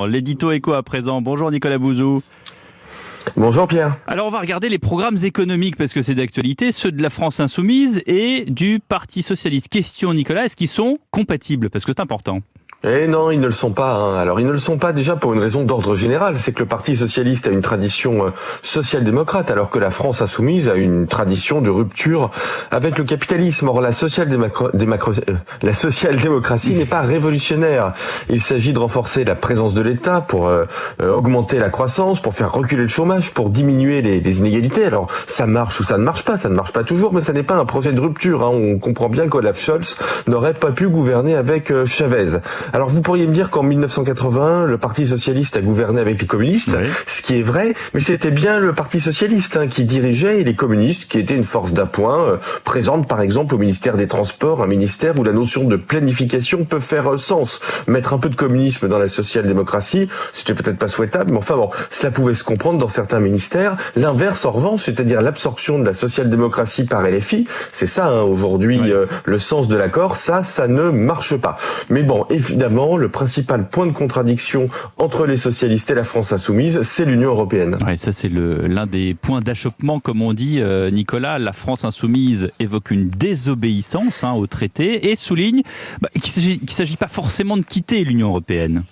L'édito éco à présent. Bonjour Nicolas Bouzou. Bonjour Pierre. Alors on va regarder les programmes économiques parce que c'est d'actualité, ceux de la France Insoumise et du Parti Socialiste. Question Nicolas, est-ce qu'ils sont compatibles? Parce que c'est important. Eh non, ils ne le sont pas. Alors, ils ne le sont pas déjà pour une raison d'ordre général, c'est que le Parti socialiste a une tradition social-démocrate, alors que la France insoumise a une tradition de rupture avec le capitalisme. Or, la social-démocratie n'est pas révolutionnaire. Il s'agit de renforcer la présence de l'État pour augmenter la croissance, pour faire reculer le chômage, pour diminuer les inégalités. Alors, ça marche ou ça ne marche pas toujours, mais ça n'est pas un projet de rupture. On comprend bien qu'Olaf Scholz n'aurait pas pu gouverner avec Chavez. Alors vous pourriez me dire qu'en 1981, le Parti socialiste a gouverné avec les communistes, oui. Ce qui est vrai, mais c'était bien le Parti socialiste qui dirigeait et les communistes qui étaient une force d'appoint, présente par exemple au ministère des Transports, un ministère où la notion de planification peut faire sens. Mettre un peu de communisme dans la social-démocratie, c'était peut-être pas souhaitable, mais enfin bon, cela pouvait se comprendre dans certains ministères. L'inverse en revanche, c'est-à-dire l'absorption de la social-démocratie par LFI, c'est ça aujourd'hui oui. Le sens de l'accord, ça ne marche pas. Mais bon, évidemment, le principal point de contradiction entre les socialistes et la France insoumise, c'est l'Union européenne. Ouais, ça c'est l'un des points d'achoppement, comme on dit, Nicolas. La France insoumise évoque une désobéissance au traité et souligne qu'il ne s'agit pas forcément de quitter l'Union européenne.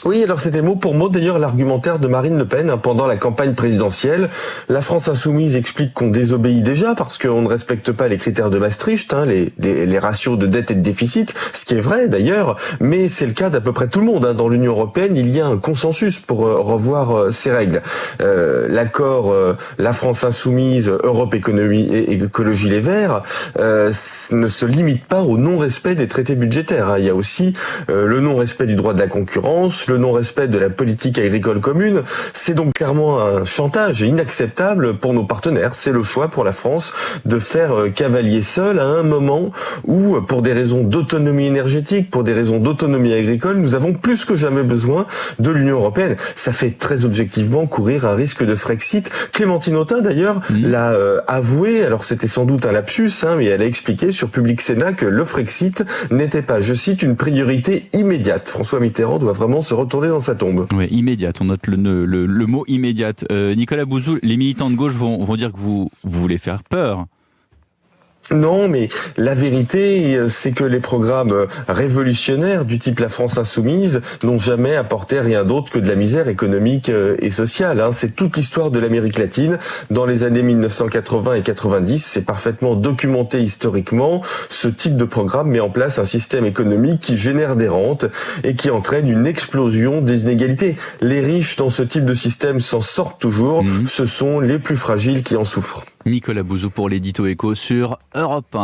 Oui, alors c'était mot pour mot d'ailleurs l'argumentaire de Marine Le Pen pendant la campagne présidentielle. La France insoumise explique qu'on désobéit déjà parce qu'on ne respecte pas les critères de Maastricht, les ratios de dette et de déficit, ce qui est vrai d'ailleurs, mais c'est le cas d'à peu près tout le monde. Dans l'Union européenne, il y a un consensus pour revoir ces règles. L'accord la France insoumise, Europe Économie et Écologie Les Verts ne se limite pas au non-respect des traités budgétaires. Il y a aussi le non-respect du droit de la concurrence, le non-respect de la politique agricole commune. C'est donc clairement un chantage inacceptable pour nos partenaires. C'est le choix pour la France de faire cavalier seul à un moment où, pour des raisons d'autonomie énergétique, pour des raisons d'autonomie agricole, nous avons plus que jamais besoin de l'Union européenne. Ça fait très objectivement courir un risque de Frexit. Clémentine Autain, d'ailleurs, l'a avoué, alors c'était sans doute un lapsus, mais elle a expliqué sur Public Sénat que le Frexit n'était pas, je cite, une priorité immédiate. François Mitterrand doit vraiment se retourner dans sa tombe. Oui, immédiate, on note le mot immédiate. Nicolas Bouzou, les militants de gauche vont dire que vous voulez faire peur. Non, mais la vérité, c'est que les programmes révolutionnaires du type La France insoumise n'ont jamais apporté rien d'autre que de la misère économique et sociale. C'est toute l'histoire de l'Amérique latine. Dans les années 1980 et 90, c'est parfaitement documenté historiquement. Ce type de programme met en place un système économique qui génère des rentes et qui entraîne une explosion des inégalités. Les riches dans ce type de système s'en sortent toujours. Ce sont les plus fragiles qui en souffrent. Nicolas Bouzou pour l'édito éco sur Europe 1.